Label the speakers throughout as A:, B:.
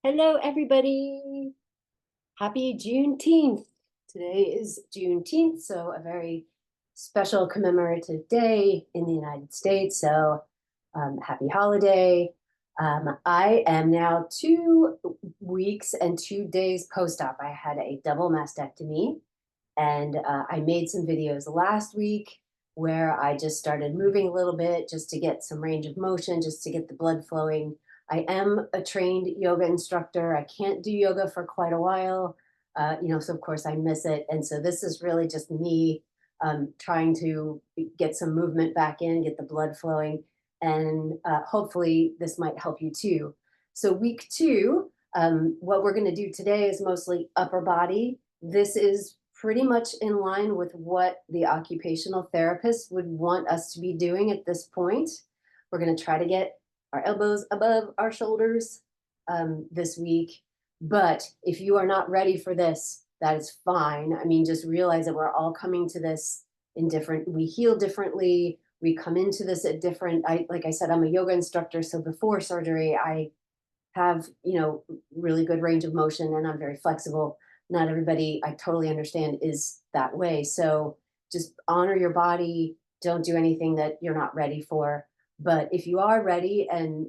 A: Hello, everybody. Happy Juneteenth. Today is Juneteenth, so a very special commemorative day in the United States. So happy holiday. I am now 2 weeks and 2 days post-op. I had a double mastectomy, and I made some videos last week where I just started moving a little bit just to get some range of motion, just to get the blood flowing. I am a trained yoga instructor. I can't do yoga for quite a while, so of course I miss it. And so this is really just me trying to get some movement back in, get the blood flowing, and hopefully this might help you too. So week two, what we're going to do today is mostly upper body. This is pretty much in line with what the occupational therapist would want us to be doing at this point. We're going to try to get our elbows above our shoulders this week. But if you are not ready for this, that is fine. I mean, just realize that we're all coming to this in different, we heal differently. We come into this at different, like I said, I'm a yoga instructor. So before surgery, I have, really good range of motion and I'm very flexible. Not everybody, I totally understand, is that way. So just honor your body. Don't do anything that you're not ready for. But if you are ready and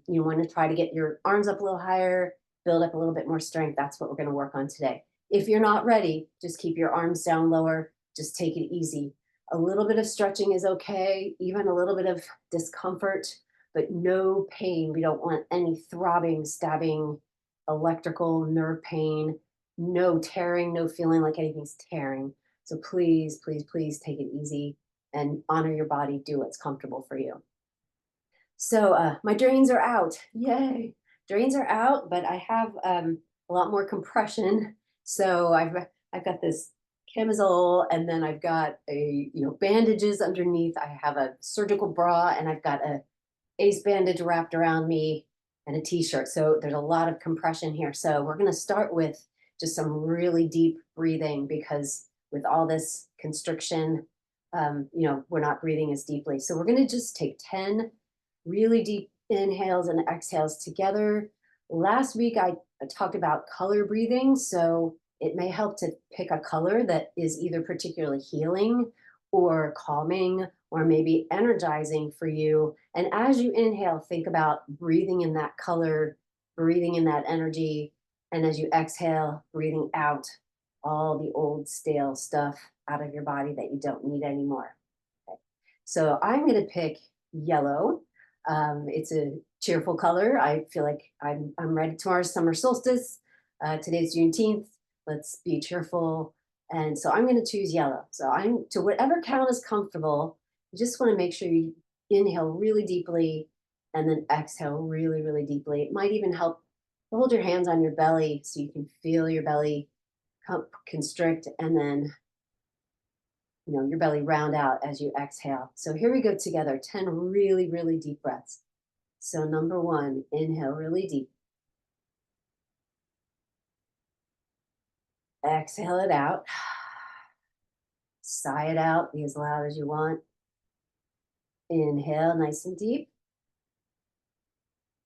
A: you want to try to get your arms up a little higher, build up a little bit more strength, that's what we're going to work on today. If you're not ready, just keep your arms down lower. Just take it easy. A little bit of stretching is okay, even a little bit of discomfort, but no pain. We don't want any throbbing, stabbing, electrical nerve pain, no tearing, no feeling like anything's tearing. So please, please, please take it easy and honor your body. Do what's comfortable for you. So my drains are out. Yay. Drains are out, but I have a lot more compression. So I've got this camisole, and then I've got bandages underneath. I have a surgical bra, and I've got a ace bandage wrapped around me and a t-shirt. So there's a lot of compression here. So we're going to start with just some really deep breathing, because with all this constriction, we're not breathing as deeply. So we're going to just take 10 really deep inhales and exhales together. Last week, I talked about color breathing. So it may help to pick a color that is either particularly healing or calming or maybe energizing for you. And as you inhale, think about breathing in that color, breathing in that energy. And as you exhale, breathing out all the old stale stuff out of your body that you don't need anymore. Okay. So I'm going to pick yellow. It's a cheerful color. I feel like I'm ready. Tomorrow's summer solstice. Today's Juneteenth. Let's be cheerful. And so I'm going to choose yellow. So I'm to whatever count is comfortable. You just want to make sure you inhale really deeply and then exhale really, really deeply. It might even help to hold your hands on your belly so you can feel your belly constrict, and then your belly round out as you exhale. So here we go together, 10 really, really deep breaths. So number one, inhale really deep. Exhale it out. Sigh it out, be as loud as you want. Inhale nice and deep.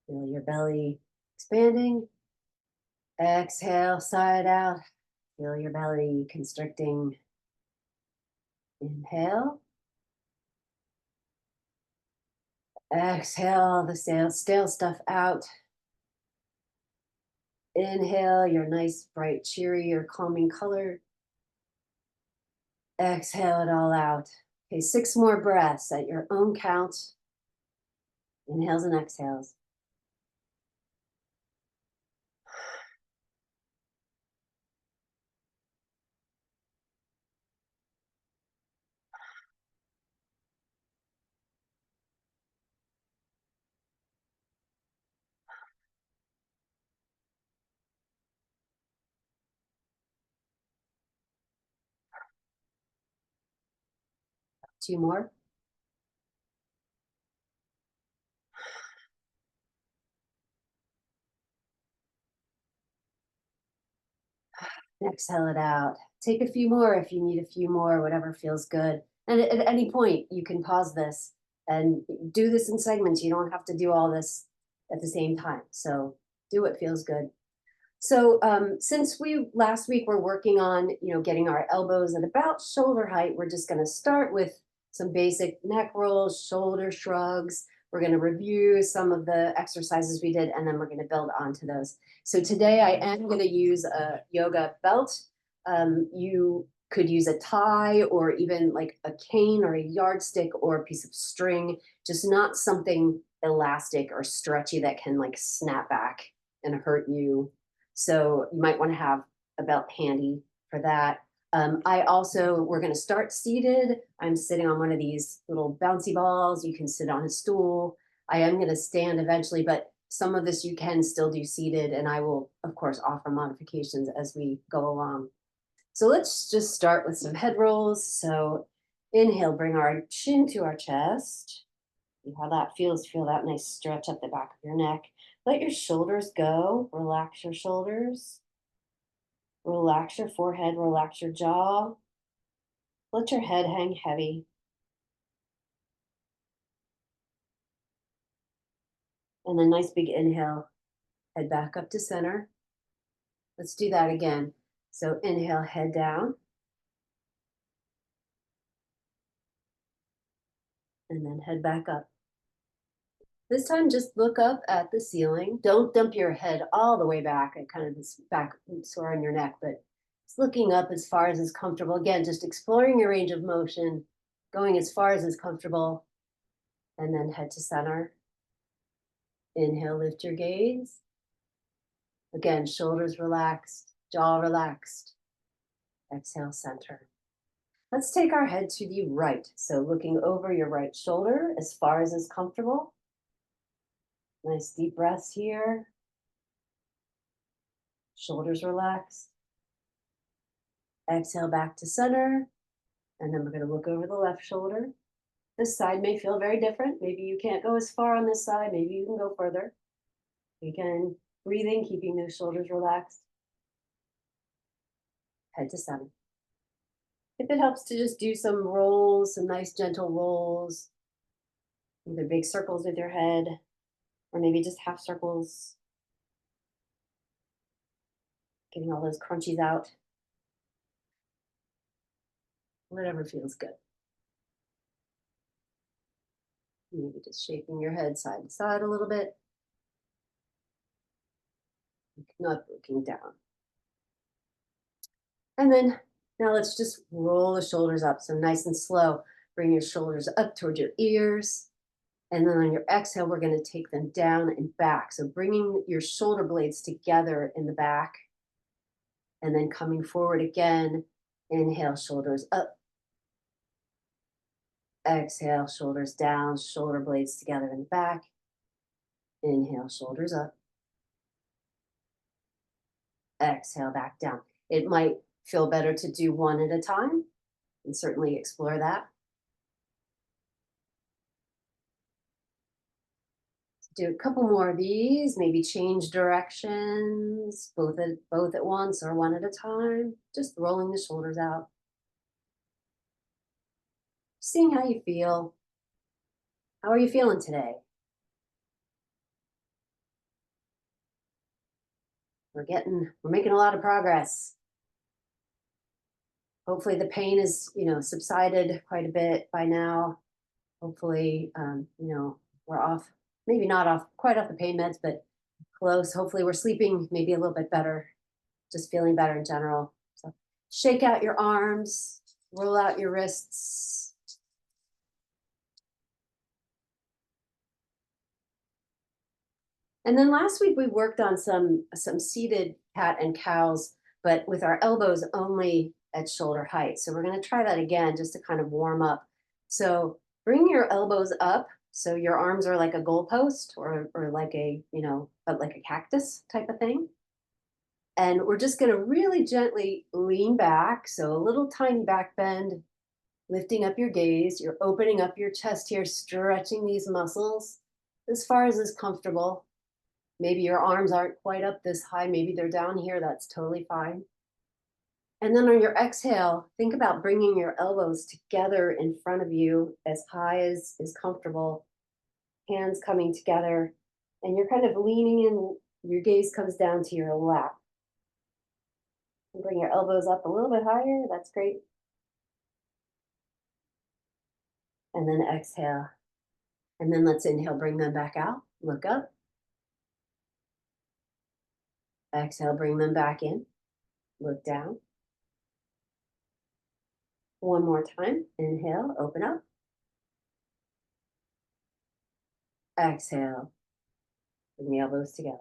A: Feel your belly expanding. Exhale, sigh it out. Feel your belly constricting. Inhale. Exhale the stale stuff out. Inhale your nice, bright, cheery or calming color. Exhale it all out. Okay, 6 more breaths at your own count. Inhales and exhales. Two more. Exhale it out. Take a few more if you need a few more, whatever feels good. And at any point, you can pause this and do this in segments. You don't have to do all this at the same time. So do what feels good. So since we last week we're working on, getting our elbows at about shoulder height, we're just going to start with some basic neck rolls, shoulder shrugs. We're going to review some of the exercises we did, and then we're going to build onto those. So today I am going to use a yoga belt. You could use a tie or even like a cane or a yardstick or a piece of string, just not something elastic or stretchy that can like snap back and hurt you. So you might want to have a belt handy for that. We're going to start seated. I'm sitting on one of these little bouncy balls. You can sit on a stool. I am going to stand eventually, but some of this you can still do seated, and I will, of course, offer modifications as we go along. So let's just start with some head rolls. So inhale, bring our chin to our chest. See how that feels. Feel that nice stretch up the back of your neck. Let your shoulders go. Relax your shoulders. Relax your forehead. Relax your jaw. Let your head hang heavy. And then nice big inhale. Head back up to center. Let's do that again. So inhale, head down. And then head back up. This time, just look up at the ceiling. Don't dump your head all the way back at kind of this back sore on your neck, but just looking up as far as is comfortable. Again, just exploring your range of motion, going as far as is comfortable, and then head to center. Inhale, lift your gaze. Again, shoulders relaxed, jaw relaxed. Exhale, center. Let's take our head to the right. So looking over your right shoulder as far as is comfortable. Nice deep breaths here. Shoulders relaxed. Exhale back to center. And then we're going to look over the left shoulder. This side may feel very different. Maybe you can't go as far on this side. Maybe you can go further. Again, breathing, keeping those shoulders relaxed. Head to center. If it helps to just do some rolls, some nice gentle rolls, either big circles with your head, or maybe just half circles, getting all those crunchies out. Whatever feels good. Maybe just shaking your head side to side a little bit. Not looking down. And then now let's just roll the shoulders up. So nice and slow. Bring your shoulders up toward your ears. And then on your exhale, we're going to take them down and back. So bringing your shoulder blades together in the back. And then coming forward again. Inhale, shoulders up. Exhale, shoulders down, shoulder blades together in the back. Inhale, shoulders up. Exhale, back down. It might feel better to do one at a time, and certainly explore that. Do a couple more of these, maybe change directions, both at once or one at a time, just rolling the shoulders out. Seeing how you feel. How are you feeling today? We're making a lot of progress. Hopefully the pain is, subsided quite a bit by now. Hopefully, we're off, maybe not off, quite off the pain meds, but close. Hopefully we're sleeping maybe a little bit better, just feeling better in general. So shake out your arms, roll out your wrists. And then last week we worked on some seated cat and cows, but with our elbows only at shoulder height. So we're going to try that again just to kind of warm up. So bring your elbows up. So your arms are like a goalpost or like like a cactus type of thing. And we're just going to really gently lean back. So a little tiny back bend, lifting up your gaze. You're opening up your chest here, stretching these muscles as far as is comfortable. Maybe your arms aren't quite up this high. Maybe they're down here. That's totally fine. And then on your exhale, think about bringing your elbows together in front of you as high as is comfortable. Hands coming together. And you're kind of leaning in. Your gaze comes down to your lap. Bring your elbows up a little bit higher. That's great. And then exhale. And then let's inhale, bring them back out. Look up. Exhale, bring them back in. Look down. One more time. Inhale, open up. Exhale, bring the elbows together.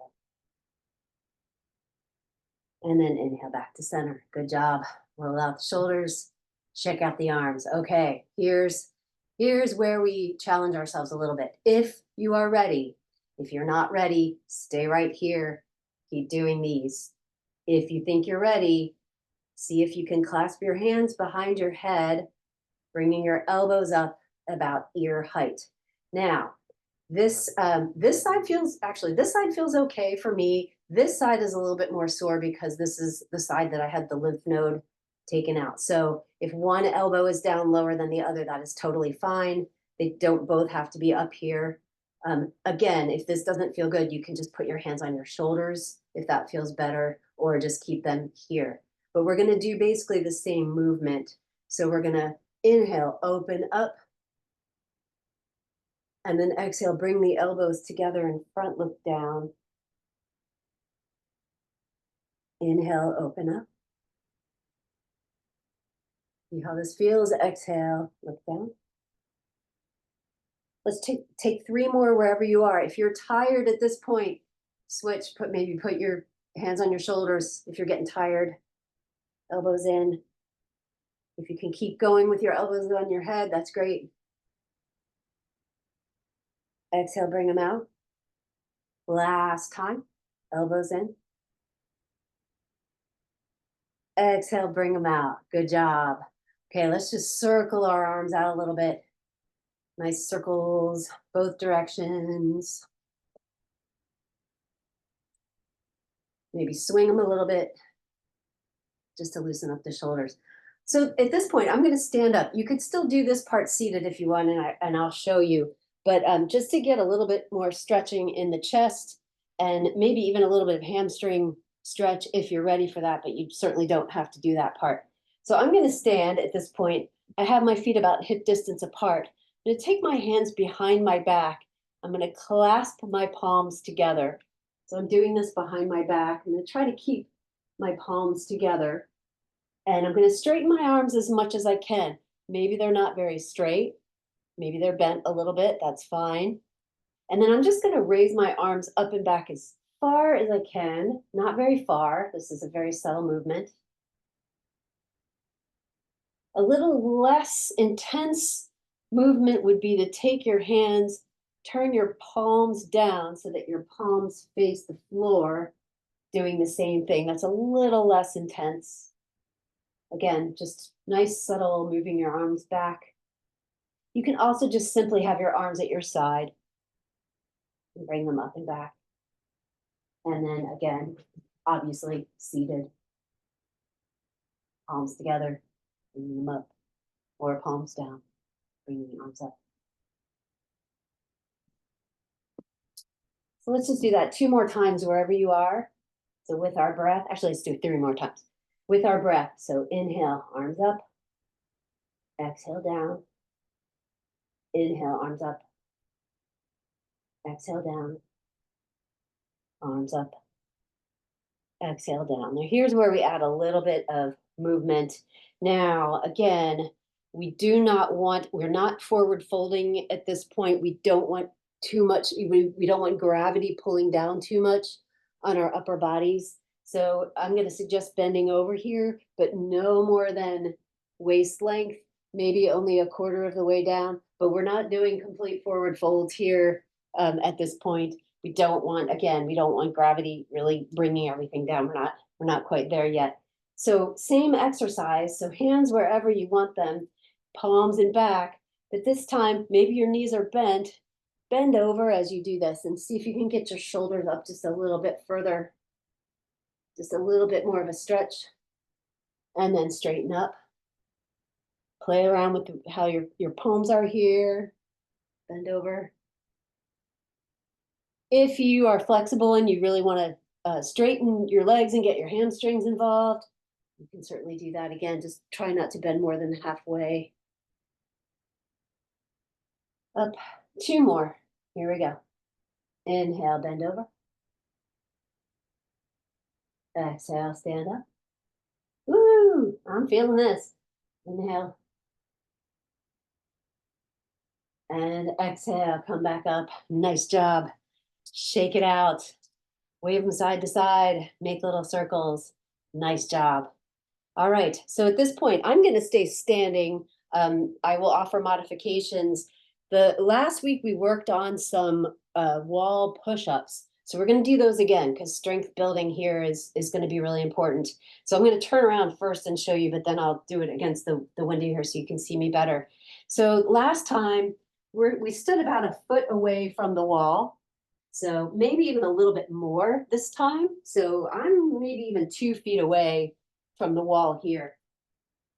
A: And then inhale back to center. Good job. Roll out the shoulders. Check out the arms. Okay, here's where we challenge ourselves a little bit. If you are ready, if you're not ready, stay right here. Keep doing these. If you think you're ready, see if you can clasp your hands behind your head, bringing your elbows up about ear height. Now, this side feels okay for me. This side is a little bit more sore because this is the side that I had the lymph node taken out. So if one elbow is down lower than the other, that is totally fine. They don't both have to be up here. Again, if this doesn't feel good, you can just put your hands on your shoulders if that feels better, or just keep them here. But we're going to do basically the same movement. So we're going to inhale, open up, and then exhale, bring the elbows together in front, look down. Inhale, open up. See how this feels. Exhale, look down. Let's take three more wherever you are. If you're tired at this point, switch, maybe put your hands on your shoulders if you're getting tired. Elbows in. If you can keep going with your elbows on your head, that's great. Exhale, bring them out. Last time, elbows in. Exhale, bring them out. Good job. Okay, let's just circle our arms out a little bit. Nice circles, both directions. Maybe swing them a little bit just to loosen up the shoulders. So at this point, I'm going to stand up. You could still do this part seated if you want, and I'll show you. But just to get a little bit more stretching in the chest and maybe even a little bit of hamstring stretch if you're ready for that, but you certainly don't have to do that part. So I'm going to stand at this point. I have my feet about hip distance apart. I'm going to take my hands behind my back. I'm going to clasp my palms together. So I'm doing this behind my back. I'm going to try to keep my palms together. And I'm going to straighten my arms as much as I can. Maybe they're not very straight. Maybe they're bent a little bit. That's fine. And then I'm just going to raise my arms up and back as far as I can. Not very far. This is a very subtle movement. A little less intense movement would be to take your hands, turn your palms down so that your palms face the floor, doing the same thing. That's a little less intense. Again, just nice, subtle, moving your arms back. You can also just simply have your arms at your side and bring them up and back. And then again, obviously seated, palms together, bringing them up, or palms down, bringing the arms up. So let's just do that 2 more times wherever you are. So with our breath, actually, let's do it 3 more times. With our breath, so inhale, arms up, exhale down, inhale, arms up, exhale down, arms up, exhale down. Now here's where we add a little bit of movement. Now, again, we're not forward folding at this point. We don't want too much, we don't want gravity pulling down too much on our upper bodies. So I'm going to suggest bending over here, but no more than waist length, maybe only 1/4 of the way down, but we're not doing complete forward folds here at this point. We don't want gravity really bringing everything down. We're not quite there yet. So same exercise. So hands wherever you want them, palms and back. But this time, maybe your knees are bent. Bend over as you do this and see if you can get your shoulders up just a little bit further. Just a little bit more of a stretch. And then straighten up. Play around with how your palms are here. Bend over. If you are flexible and you really want to straighten your legs and get your hamstrings involved, You can certainly do that again. Just try not to bend more than halfway. Up. Two more. Here we go. Inhale, bend over. Exhale, stand up. Woo! I'm feeling this. Inhale. And exhale, come back up. Nice job. Shake it out. Wave them side to side. Make little circles. Nice job. All right. So at this point, I'm going to stay standing. I will offer modifications. The last week we worked on some wall push-ups. So we're going to do those again because strength building here is going to be really important. So I'm going to turn around first and show you, but then I'll do it against the window here so you can see me better. So last time we stood about a foot away from the wall. So maybe even a little bit more this time. So I'm maybe even 2 feet away from the wall here.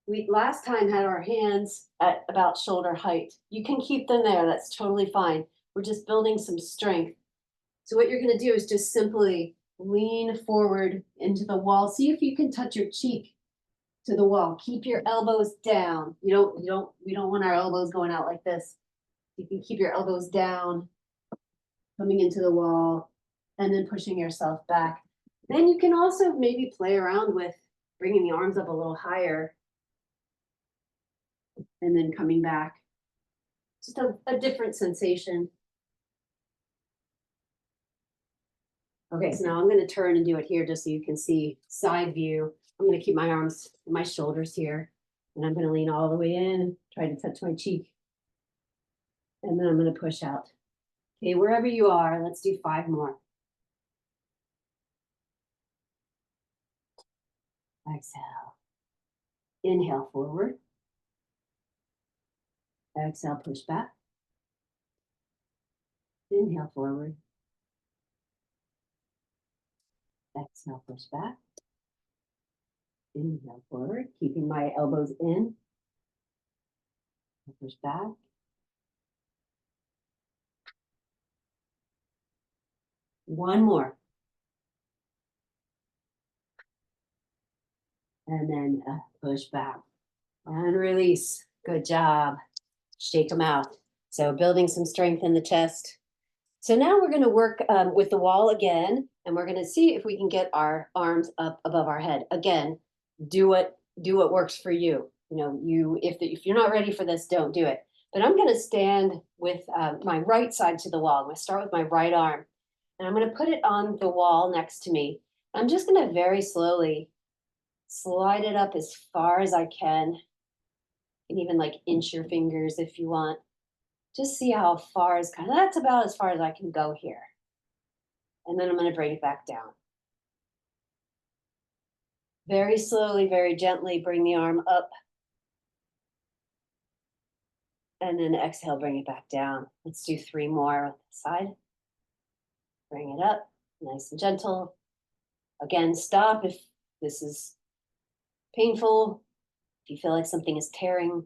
A: We last time had our hands at about shoulder height. You can keep them there, that's totally fine. We're just building some strength. So what you're gonna do is just simply lean forward into the wall. See if you can touch your cheek to the wall. Keep your elbows down. We don't want our elbows going out like this. You can keep your elbows down, coming into the wall, and then pushing yourself back. Then you can also maybe play around with bringing the arms up a little higher and then coming back. Just a different sensation. Okay, so now I'm going to turn and do it here just so you can see side view. I'm going to keep my arms, my shoulders here, and I'm going to lean all the way in, try to touch my cheek. And then I'm going to push out. Okay, wherever you are, let's do 5 more. Exhale. Inhale forward. Exhale, push back. Inhale forward. Exhale, push back. Inhale forward, keeping my elbows in. Push back. One more. And then push back and release. Good job. Shake them out. So building some strength in the chest. So now we're going to work with the wall again, and we're going to see if we can get our arms up above our head. Again, do what works for you. You know, if you're not ready for this, don't do it. But I'm going to stand with my right side to the wall. I'm going to start with my right arm, and I'm going to put it on the wall next to me. I'm just going to very slowly slide it up as far as I can. You can even like inch your fingers if you want. Just see how far is kind of, that's about as far as I can go here. And then I'm going to bring it back down. Very slowly, very gently, bring the arm up. And then exhale, bring it back down. Let's do 3 more on this side. Bring it up, nice and gentle. Again, stop if this is painful, if you feel like something is tearing.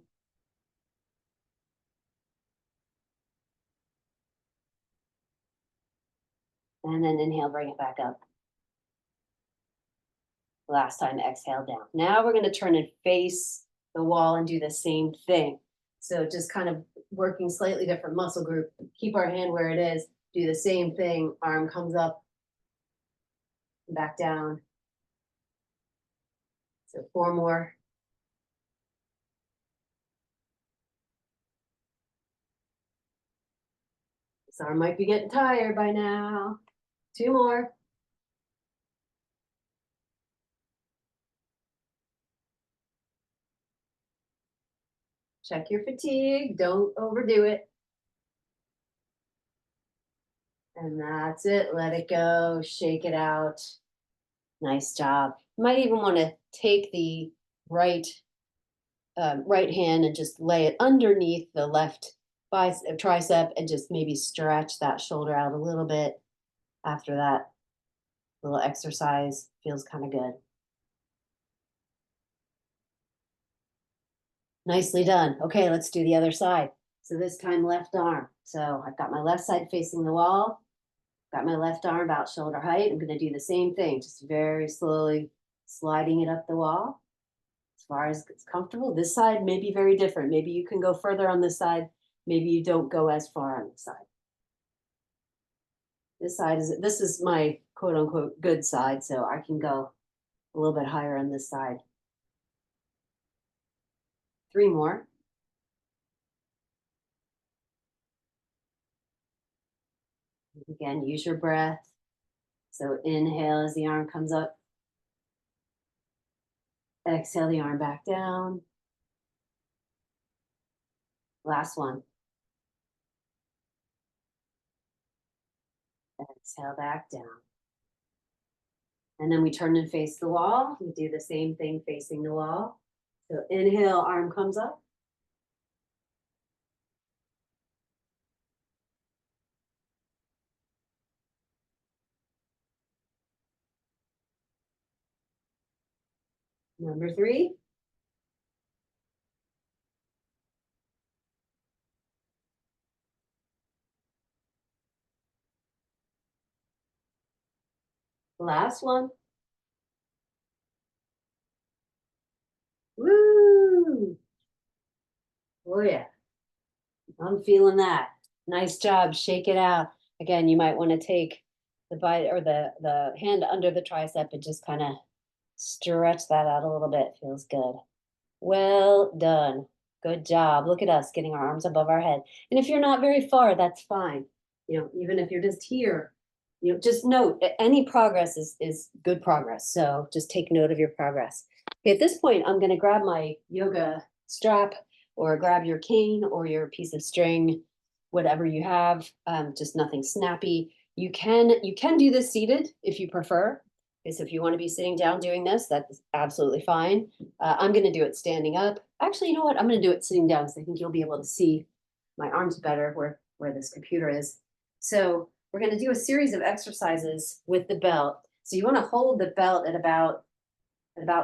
A: And then inhale, bring it back up. Last time, exhale down. Now we're going to turn and face the wall and do the same thing. So just kind of working slightly different muscle group. Keep our hand where it is. Do the same thing. Arm comes up, back down. So 4 more. This arm might be getting tired by now. 2 more. Check your fatigue. Don't overdo it. And that's it. Let it go. Shake it out. Nice job. You might even want to take the right hand and just lay it underneath the left tricep and just maybe stretch that shoulder out a little bit after that little exercise. Feels kind of good. Nicely done. Okay, let's do the other side. So this time left arm. So I've got my left side facing the wall. Got my left arm about shoulder height. I'm going to do the same thing, just very slowly sliding it up the wall. as far as it's comfortable. This side may be very different. Maybe you can go further on this side. Maybe you don't go as far on this side. This is my quote unquote good side, so I can go a little bit higher on this side. 3 more. Again, use your breath. So inhale as the arm comes up. Exhale the arm back down. Last one. Exhale back down. And then we turn and face the wall. We do the same thing facing the wall. So inhale, arm comes up. Number 3. Last one. Woo! Oh yeah, I'm feeling that. Nice job. Shake it out. Again, you might want to take the bite or the hand under the tricep and just kind of stretch that out a little bit. Feels good. Well done. Good job. Look at us getting our arms above our head. And if you're not very far, that's fine. Even if you're just here, just note any progress is good progress. So just take note of your progress. Okay, at this point, I'm going to grab my yoga strap or grab your cane or your piece of string, whatever you have, just nothing snappy. You can do this seated if you prefer. Okay, so if you want to be sitting down doing this, that's absolutely fine. I'm going to do it standing up. Actually, you know what? I'm going to do it sitting down because I think you'll be able to see my arms better where this computer is. So we're going to do a series of exercises with the belt. So you want to hold the belt at about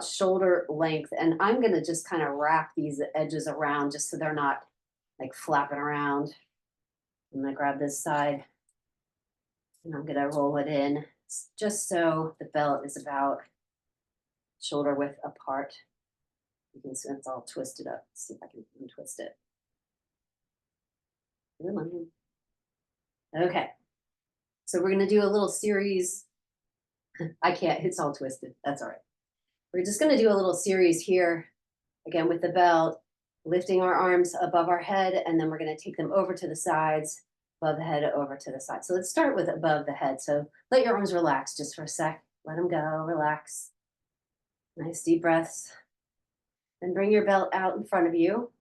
A: shoulder length. And I'm going to just kind of wrap these edges around just so they're not like flapping around. I'm going to grab this side and I'm going to roll it in just so the belt is about shoulder width apart. You can see it's all twisted up. Let's see if I can untwist it. Okay. So we're going to do a little series. I can't, it's all twisted. That's all right. We're just going to do a little series here, again, with the belt, lifting our arms above our head, and then we're going to take them over to the sides, above the head, over to the side. So let's start with above the head. So let your arms relax just for a sec. Let them go, relax. Nice deep breaths. Then bring your belt out in front of you.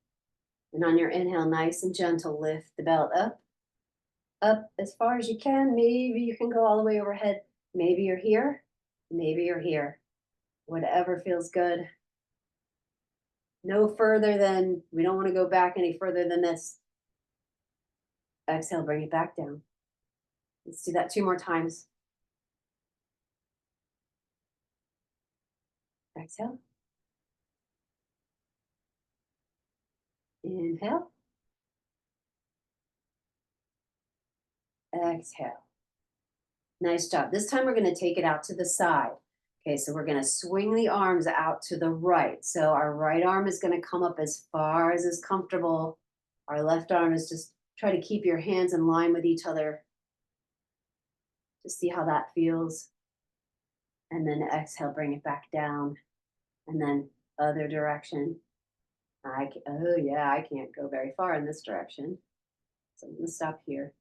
A: And on your inhale, nice and gentle, lift the belt up as far as you can. Maybe you can go all the way overhead. Maybe you're here. Maybe you're here. Whatever feels good. No further than, we don't want to go back any further than this. Exhale, bring it back down. Let's do that 2 more times. Exhale. Inhale. Exhale. Nice job. This time we're going to take it out to the side. Okay, so we're going to swing the arms out to the right. So our right arm is going to come up as far as is comfortable. Our left arm is just try to keep your hands in line with each other. Just see how that feels. And then exhale, bring it back down. And then other direction. Oh yeah, I can't go very far in this direction. So I'm going to stop here,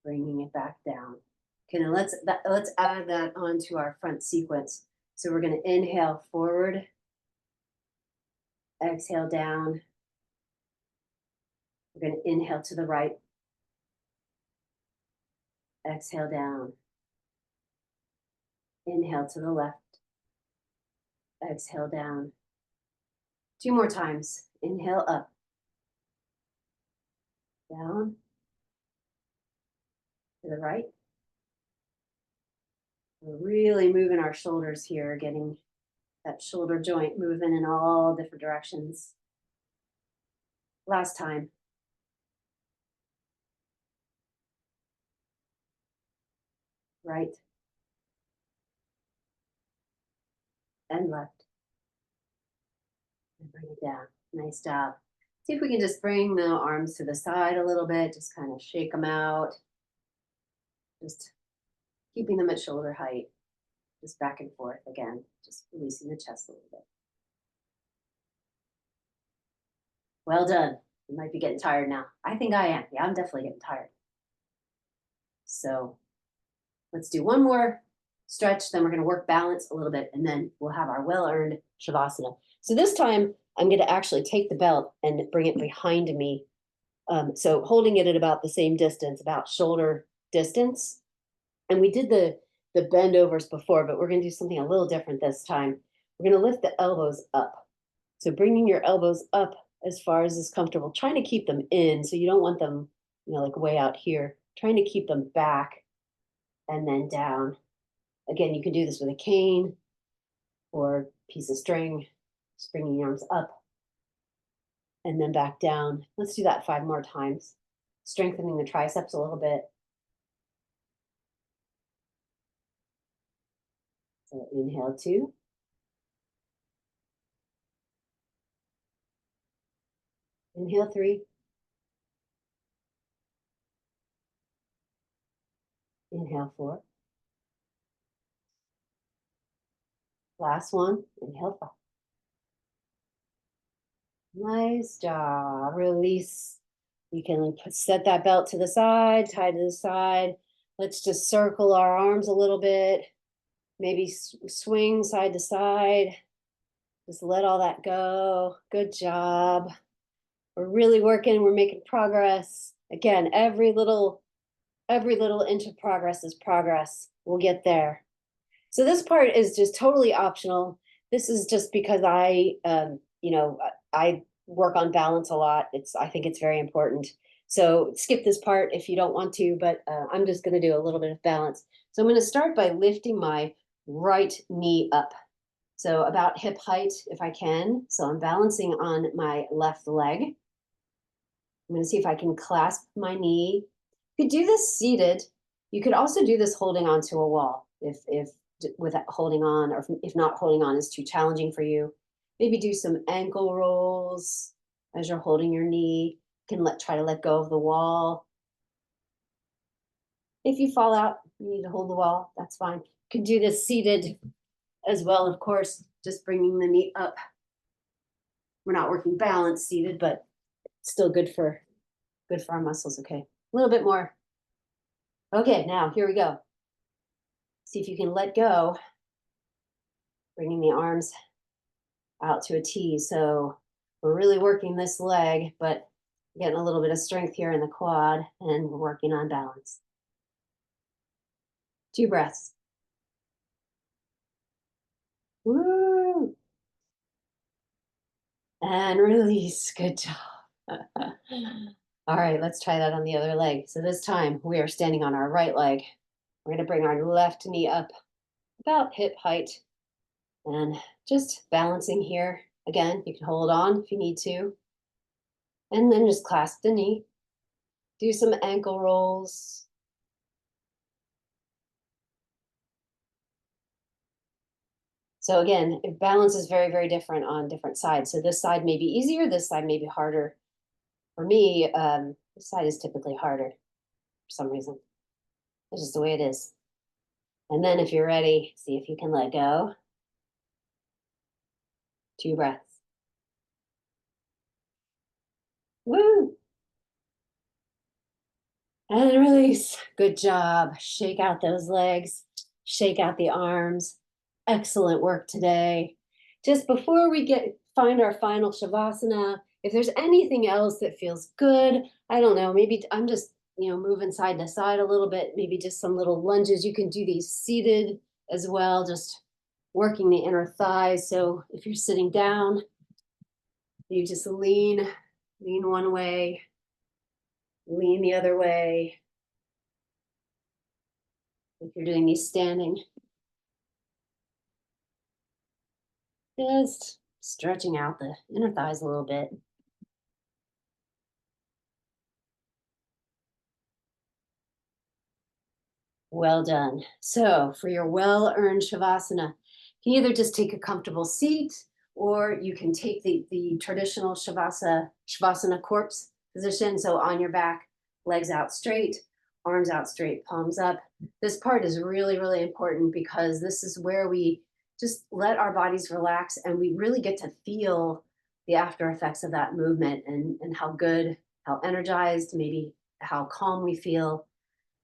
A: bringing it back down. Okay, now let's add that onto our front sequence. So we're going to inhale forward, exhale down. We're going to inhale to the right, exhale down. Inhale to the left, exhale down. 2 more times. Inhale up, down, to the right. We're really moving our shoulders here, getting that shoulder joint moving in all different directions. Last time. Right and left. and bring it down. Nice job. See if we can just bring the arms to the side a little bit, just kind of shake them out. Just keeping them at shoulder height, just back and forth again, just releasing the chest a little bit. Well done. You might be getting tired now. I think I am. Yeah, I'm definitely getting tired. So let's do one more stretch, then we're going to work balance a little bit, and then we'll have our well-earned Shavasana. So this time, I'm going to actually take the belt and bring it behind me. So holding it at about the same distance, about shoulder distance. And we did the bend overs before, but we're going to do something a little different this time. We're going to lift the elbows up. So bringing your elbows up as far as is comfortable, trying to keep them in. So you don't want them, like way out here, trying to keep them back and then down. Again, you can do this with a cane or piece of string, just bringing your arms up and then back down. Let's do that 5 more times, strengthening the triceps a little bit. So inhale 2. Inhale 3. Inhale 4. Last one, inhale 5. Nice job. Release. You can set that belt to the side, tie to the side. Let's just circle our arms a little bit. Maybe swing side to side. Just let all that go. Good job. We're really working. We're making progress. Again, every little inch of progress is progress. We'll get there. So this part is just totally optional. This is just because I work on balance a lot. I think it's very important. So skip this part if you don't want to, but I'm just going to do a little bit of balance. So I'm going to start by lifting my right knee up. So about hip height if I can. So I'm balancing on my left leg. I'm going to see if I can clasp my knee. You could do this seated. You could also do this holding onto a wall if with holding on, or if not holding on is too challenging for you. Maybe do some ankle rolls as you're holding your knee. You can try to let go of the wall. If you fall out, you need to hold the wall, that's fine. You can do this seated as well, of course, just bringing the knee up. We're not working balance seated, but still good for our muscles. Okay, a little bit more. Okay, now here we go. See if you can let go, bringing the arms out to a T. So we're really working this leg, but getting a little bit of strength here in the quad, and we're working on balance. 2 breaths. Woo! And release. Good job. All right, let's try that on the other leg. So this time we are standing on our right leg. We're going to bring our left knee up about hip height and just balancing here. Again, you can hold on if you need to. And then just clasp the knee. Do some ankle rolls. So again, balance is very, very different on different sides. So this side may be easier, this side may be harder. For me, this side is typically harder for some reason. It's just the way it is. And then if you're ready, see if you can let go. 2 breaths. Woo! And release. Good job. Shake out those legs. Shake out the arms. Excellent work today. Just before we find our final Shavasana, if there's anything else that feels good, I don't know, maybe I'm just, moving side to side a little bit, maybe just some little lunges. You can do these seated as well, just working the inner thighs. So if you're sitting down, you just lean one way, lean the other way. If you're doing these standing, just stretching out the inner thighs a little bit. Well done. So for your well-earned Shavasana, you can either just take a comfortable seat or you can take the traditional Shavasana corpse position. So on your back, legs out straight, arms out straight, palms up. This part is really, really important because this is where we just let our bodies relax and we really get to feel the after effects of that movement and how good, how energized, maybe how calm we feel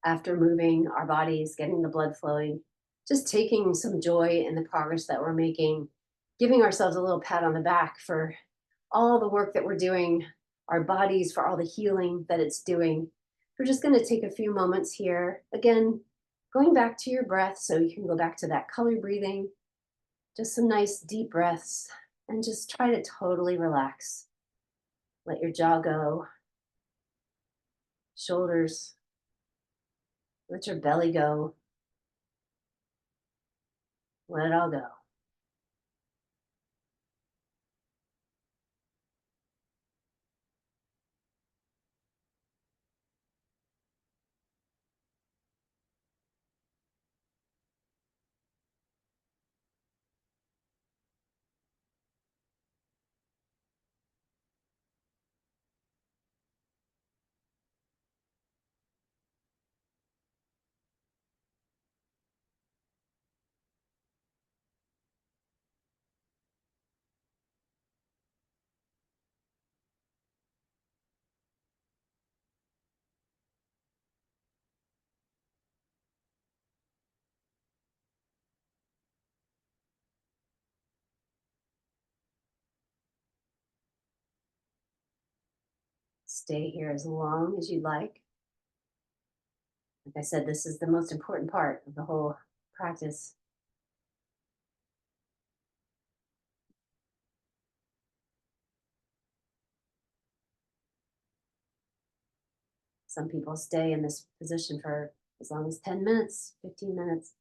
A: after moving our bodies, getting the blood flowing, just taking some joy in the progress that we're making, giving ourselves a little pat on the back for all the work that we're doing, our bodies, for all the healing that it's doing. We're just going to take a few moments here. Again, going back to your breath, so you can go back to that color breathing, just some nice deep breaths, and just try to totally relax. Let your jaw go, shoulders, let your belly go, let it all go. Stay here as long as you like. Like I said, this is the most important part of the whole practice. Some people stay in this position for as long as 10 minutes, 15 minutes,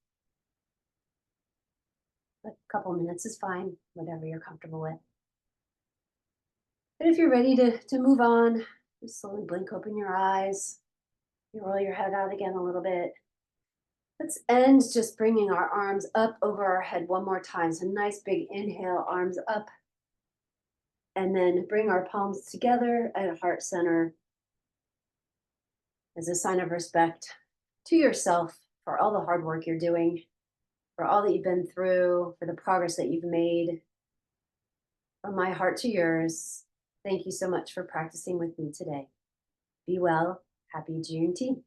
A: but a couple minutes is fine, whatever you're comfortable with. But if you're ready to move on, just slowly blink open your eyes. You roll your head out again a little bit. Let's end just bringing our arms up over our head one more time. So nice big inhale, arms up, and then bring our palms together at heart center as a sign of respect to yourself for all the hard work you're doing, for all that you've been through, for the progress that you've made. From my heart to yours, thank you so much for practicing with me today. Be well. Happy Juneteenth.